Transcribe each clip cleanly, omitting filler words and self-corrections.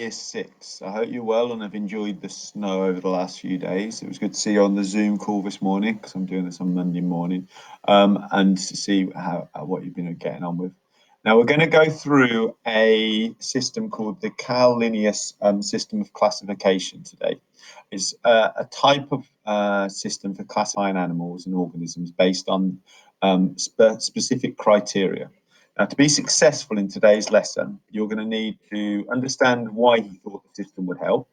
Year 6. I hope you're well and have enjoyed the snow over the last few days. It was good to see you on the Zoom call this morning because I'm doing this on Monday morning, and to see what you've been getting on with. Now we're going to go through a system called the CAROLI Linnaeus system of classification today. It's a type of system for classifying animals and organisms based on specific criteria. Now, to be successful in today's lesson, you're going to need to understand why he thought the system would help.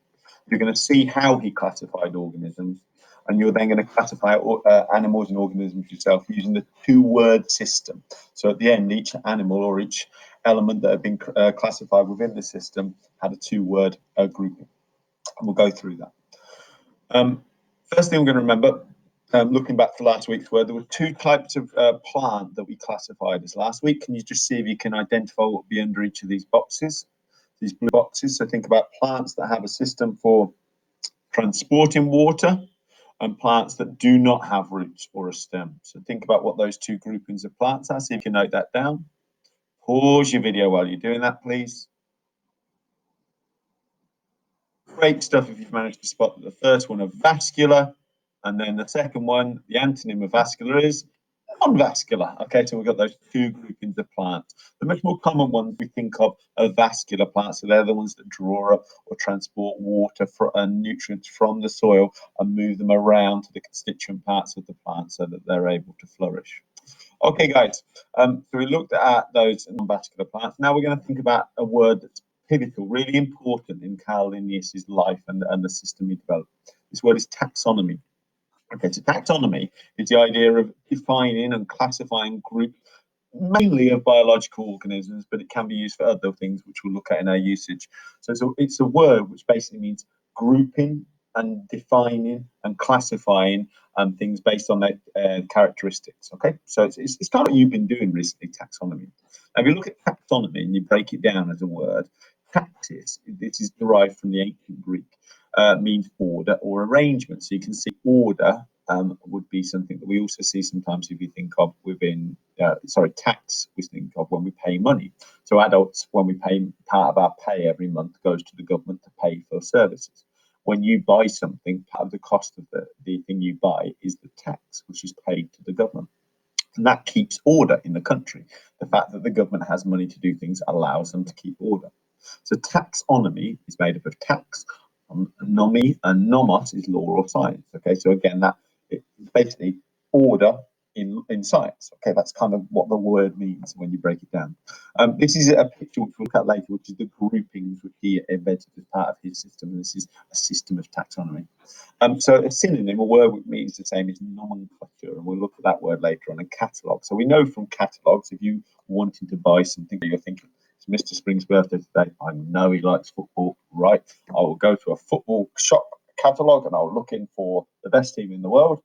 You're going to see how he classified organisms, and you're then going to classify animals and organisms yourself using the two-word system. So at the end, each animal or each element that had been classified within the system had a two-word grouping. And we'll go through that. First thing we're going to remember, looking back to last week's word, there were two types of plant that we classified as last week. Can you just see if you can identify what would be under each of these boxes, these blue boxes? So think about plants that have a system for transporting water and plants that do not have roots or a stem. So think about what those two groupings of plants are. See if you can note that down. Pause your video while you're doing that, please. Great stuff if you've managed to spot the first one of vascular, and then the second one, the antonym of vascular is non-vascular. Okay, so we've got those two groupings of plants. The much more common ones we think of are vascular plants, so they're the ones that draw up or transport water and nutrients from the soil and move them around to the constituent parts of the plant so that they're able to flourish. Okay, guys, so we looked at those non-vascular plants. Now we're going to think about a word that's pivotal, really important in CAROLI Linnaeus's life and the system he developed. This word is taxonomy. Okay, so taxonomy is the idea of defining and classifying groups, mainly of biological organisms, but it can be used for other things, which we'll look at in our usage. So it's a word which basically means grouping and defining and classifying things based on their characteristics. Okay, so it's kind of what you've been doing recently, taxonomy. Now, if you look at taxonomy and you break it down as a word, taxis, this is derived from the ancient Greek, means order or arrangement. So you can see order would be something that we also see sometimes if you think of within, tax we think of when we pay money. So adults, when we pay, part of our pay every month goes to the government to pay for services. When you buy something, part of the cost of the thing you buy is the tax, which is paid to the government. And that keeps order in the country. The fact that the government has money to do things allows them to keep order. So taxonomy is made up of tax, nomi, and nomos is law or science. Okay, so again, that it's basically order in science. Okay, that's kind of what the word means when you break it down. This is a picture which we'll look at later, which is the groupings which he invented as part of his system. And this is a system of taxonomy. So a synonym, a word which means the same, is nomenclature, and we'll look at that word later on. And catalogue. So we know from catalogues, if you wanting to buy something, you're thinking, it's Mr. Spring's birthday today, I know he likes football, right? I will go to a football shop catalogue and I'll look in for the best team in the world,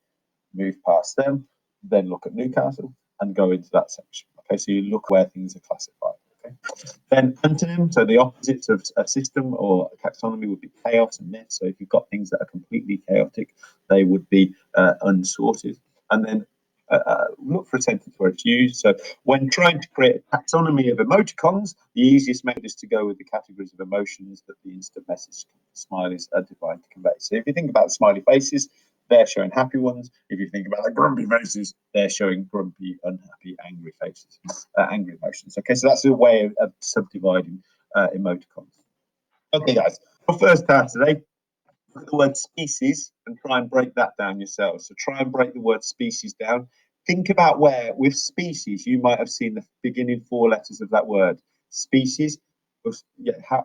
move past them, then look at Newcastle and go into that section. Okay, so you look where things are classified. Okay, then antonym, so the opposites of a system or a taxonomy would be chaos and mess. So if you've got things that are completely chaotic, they would be unsorted. And then look for a sentence where it's used. So when trying to create a taxonomy of emoticons, the easiest method is to go with the categories of emotions that the instant message smileys are designed to convey. So if you think about smiley faces, they're showing happy ones. If you think about the grumpy faces, they're showing grumpy, unhappy, angry faces, angry emotions. Okay, so that's a way of subdividing emoticons. Okay, guys, our first task today, look at the word species and try and break that down yourselves. So try and break the word species down. Think about where, with species, you might have seen the beginning four letters of that word. Species,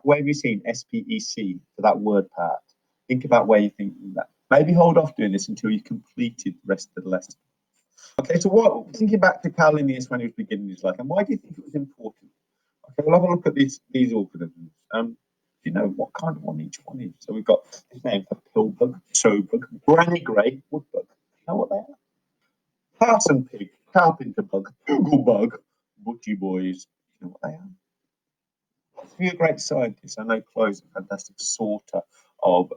where have you seen SPEC for that word part? Think about where you think that. Maybe hold off doing this until you've completed the rest of the lesson. Okay, so thinking back to CAROLI Linnaeus when he was beginning his life, and why do you think it was important? Okay, we'll have a look at these organisms. Do you know what kind of one each one is? So we've got his name for pillbug, showbug, granny grey, woodbug. You know what they are? Parson pig, carpenter bug, Google bug, butchie boys. You know what they are? To be a great scientist, I know Chloe's a fantastic sorter of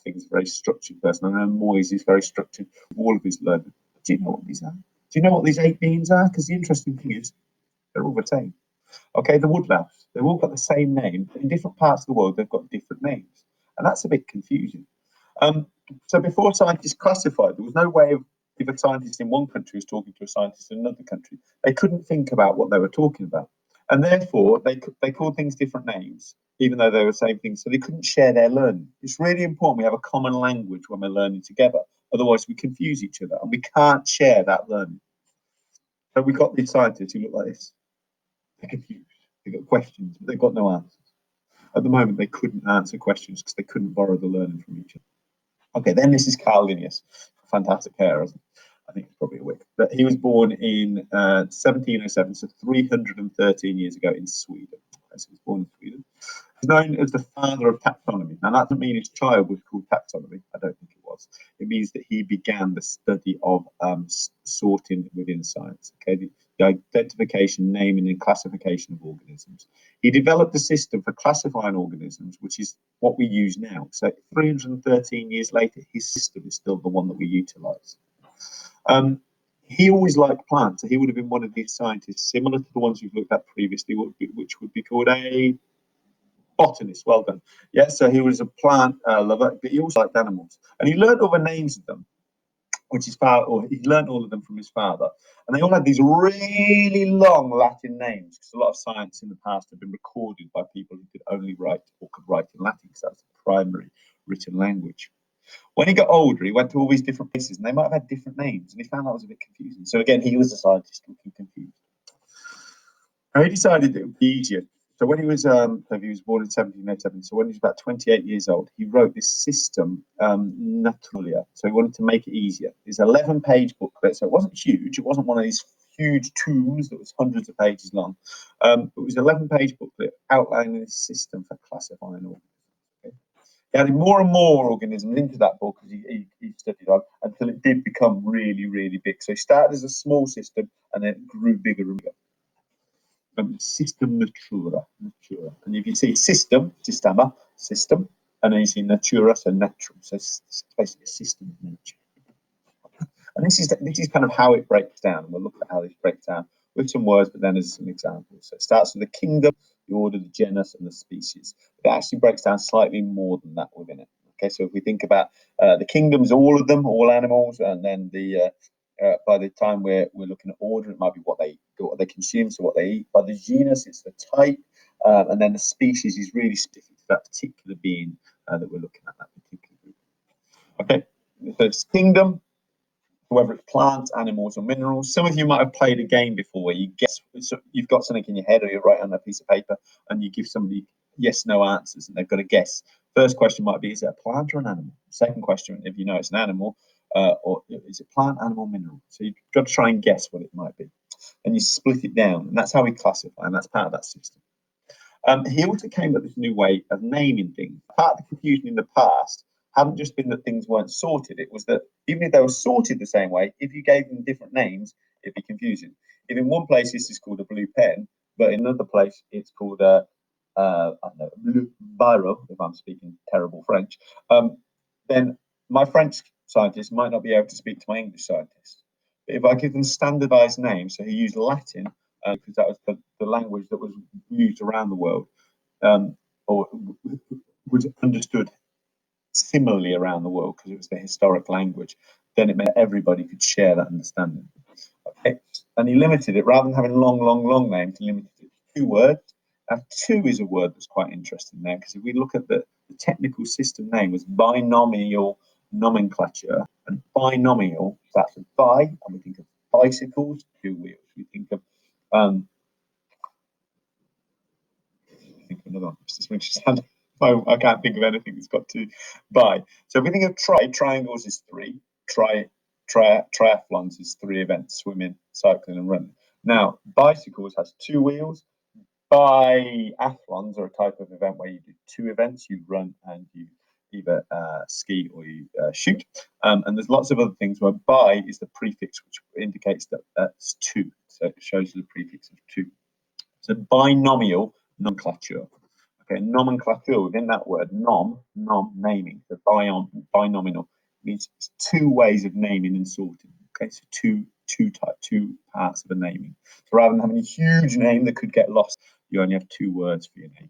things, very structured person. I know Moyes is very structured with all of his learning. Do you know what these are? Do you know what these 8 beans are? Because the interesting thing is, they're all the same. Okay, the woodlouse, they've all got the same name, but in different parts of the world, they've got different names. And that's a bit confusing. So before scientists classified, there was no way of, if a scientist in one country was talking to a scientist in another country, they couldn't think about what they were talking about. And therefore, they called things different names, even though they were the same things. So they couldn't share their learning. It's really important we have a common language when we're learning together. Otherwise, we confuse each other and we can't share that learning. So we've got these scientists who look like this. They're confused. They've got questions, but they've got no answers. At the moment, they couldn't answer questions because they couldn't borrow the learning from each other. Okay, then this is Carl Linnaeus, fantastic hair, isn't it? I think it's probably a wig. But he was born in 1707, so 313 years ago in Sweden. So he was born in Sweden. He's known as the father of taxonomy. Now, that doesn't mean his child was called taxonomy. I don't think it was. It means that he began the study of sorting within science. Okay, the identification, naming, and classification of organisms. He developed a system for classifying organisms, which is what we use now. So 313 years later, his system is still the one that we utilize. He always liked plants, so he would have been one of these scientists similar to the ones we've looked at previously, which would be called a botanist. Well done. Yeah, so he was a plant lover, but he also liked animals, and he learned all the names of them, which his father, or he learned all of them from his father, and they all had these really long Latin names because a lot of science in the past had been recorded by people who could only write or could write in Latin because that's the primary written language. When he got older, he went to all these different places, and they might have had different names, and he found that was a bit confusing. So again, he was a scientist looking confused. And he decided it would be easier. So when he was born in 1787, so when he was about 28 years old, he wrote this system, Natura. So he wanted to make it easier. It's an 11-page booklet, so it wasn't huge. It wasn't one of these huge tomes that was hundreds of pages long. It was an 11-page booklet outlining this system for classifying organisms. He added more and more organisms into that book as he studied on until it did become really, really big. So he started as a small system and then it grew bigger and bigger. Systema Natura. And if you see system, Systema, system, and then you see Natura, so natural. So it's basically a system of nature. And this is kind of how it breaks down. And we'll look at how this breaks down with some words, but then as some examples. So it starts with the kingdom, the order, the genus, and the species. It actually breaks down slightly more than that within it. Okay, so if we think about the kingdoms, all of them, all animals, and then by the time we're looking at order, it might be what they consume, so what they eat. By the genus, it's the type, and then the species is really specific to that particular being that we're looking at, that particular group. Okay, so it's kingdom, whether it's plants, animals, or minerals. Some of you might have played a game before where you guess, so you've got something in your head or you write on a piece of paper and you give somebody yes, no answers and they've got to guess. First question might be, is it a plant or an animal? Second question, if you know it's an animal, or is it plant, animal, mineral? So you've got to try and guess what it might be. And you split it down, and that's how we classify, and that's part of that system. He also came up with this new way of naming things. Part of the confusion in the past hadn't just been that things weren't sorted, it was that even if they were sorted the same way, if you gave them different names, it'd be confusing. If in one place this is called a blue pen, but in another place it's called I don't know, blue biro, if I'm speaking terrible French, then my French scientist might not be able to speak to my English scientist. But if I give them standardized names, so he used Latin, because that was the language that was used around the world, or was understood similarly around the world because it was the historic language, then it meant everybody could share that understanding. Okay? And he limited it, rather than having long names, he limited it to 2 words. Now, 2 is a word that's quite interesting there, because if we look at the technical system name was binomial nomenclature, and binomial, that's a bi, and we think of bicycles, 2 wheels. We think of another one. I can't think of anything that's got 2 bi. So if we think of triangles is 3, triathlons is 3 events: swimming, cycling, and running. Now, bicycles has 2 wheels. Biathlons are a type of event where you do 2 events: you run and you either ski or you shoot. And there's lots of other things where bi is the prefix, which indicates that that's 2. So it shows you the prefix of 2. So binomial nomenclature. Okay, nomenclature within that word, nom, naming. So binomial means 2 ways of naming and sorting. Okay, so 2 two parts of a naming. So rather than having a huge name that could get lost, you only have 2 words for your name.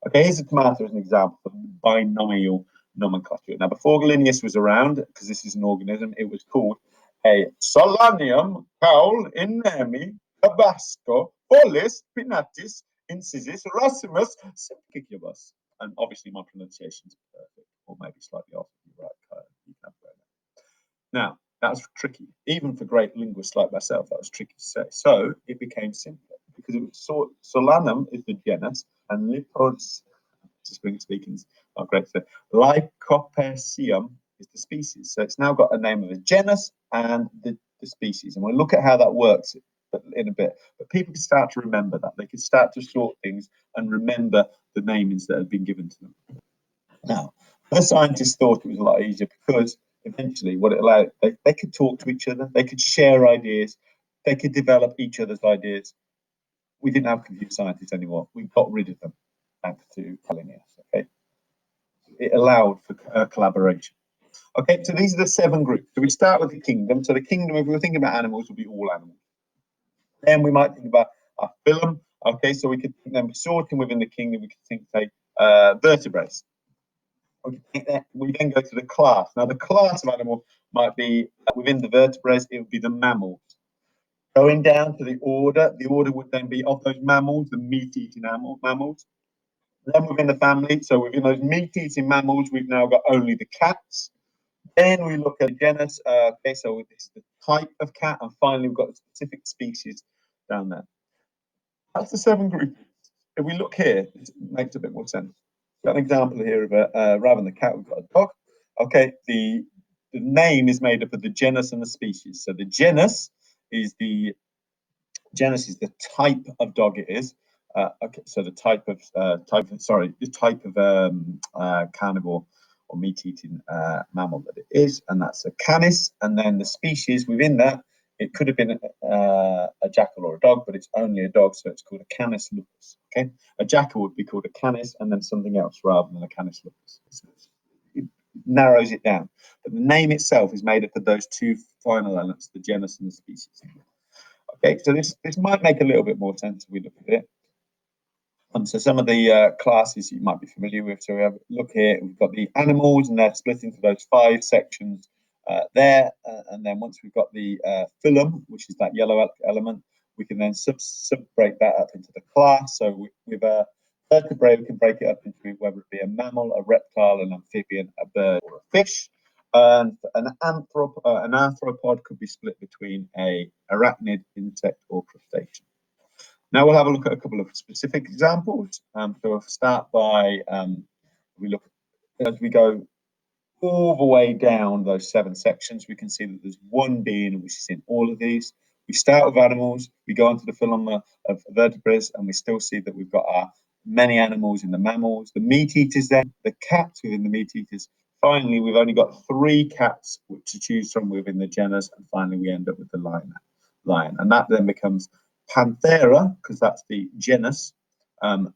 Okay, here's a tomato as an example of binomial nomenclature. Now, before Linnaeus was around, because this is an organism, it was called a Solanium CAROLI LINNAEI Tabasco Polis Pinatis Incisis Racimus Simplicibus. And obviously, my pronunciation is perfect, or maybe slightly off. You're right, you can have now, that was tricky. Even for great linguists like myself, that was tricky to say. So it became simpler because it was Solanum is the genus and Lipos, just bring speakings, oh great. So Lycopodium is the species. So it's now got a name of a genus and the species. And we'll look at how that works in a bit. But people can start to remember that. They can start to sort things and remember the namings that have been given to them. Now, the scientists thought it was a lot easier because eventually what it allowed, they could talk to each other, they could share ideas, they could develop each other's ideas. We didn't have computer scientists anymore. We got rid of them, thanks to Linnaeus. Okay, it allowed for collaboration. Okay, so these are the 7 groups. So we start with the kingdom. So the kingdom, if we were thinking about animals, would be all animals. Then we might think about our phylum. Okay, so we could think them sorting within the kingdom. We could think, say, vertebrates. We then go to the class. Now, the class of animal might be within the vertebrates, it would be the mammals. Going down to the order would then be of those mammals, the meat-eating mammals. Then within the family, so within those meat-eating mammals, we've now got only the cats. Then we look at the genus. Okay, so this is the type of cat, and finally we've got the specific species down there. That's the 7 groups. If we look here, it makes a bit more sense. Got an example here of rather than the cat, we've got a dog. Okay, the name is made up of the genus and the species. So the genus is the type of dog it is. Okay, so the type of carnivore or meat-eating mammal that it is, and that's a canis. And then the species within that, it could have been a jackal or a dog, but it's only a dog, so it's called a canis lupus. Okay, a jackal would be called a canis, and then something else rather than a canis lupus. So it narrows it down, but the name itself is made up of those 2 final elements, the genus and the species. Okay, so this might make a little bit more sense if we look at it. So some of the classes you might be familiar with. So we have look here. We've got the animals, and they're split into those 5 sections there. And then once we've got the phylum, which is that yellow element, we can then break that up into the class. So with a vertebrate, we can break it up into whether it be a mammal, a reptile, an amphibian, a bird, or a fish. And an arthropod could be split between a arachnid, insect, or crustacean. Now we'll have a look at a couple of specific examples. So we'll start by we look as we go all the way down those 7 sections. We can see that there's one being which is in all of these. We start with animals. We go onto the phylum of vertebrates, and we still see that we've got our many animals in the mammals, the meat eaters, then the cats within the meat eaters. Finally, we've only got 3 cats to choose from within the genus, and finally we end up with the lion, and that then becomes Panthera, because that's the genus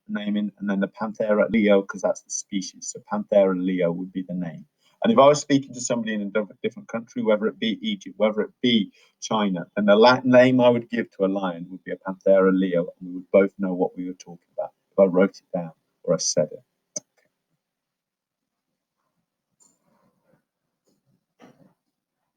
naming, and then the Panthera leo, because that's the species. So Panthera leo would be the name. And if I was speaking to somebody in a different country, whether it be Egypt, whether it be China, then the Latin name I would give to a lion would be a Panthera leo, and we would both know what we were talking about if I wrote it down or I said it.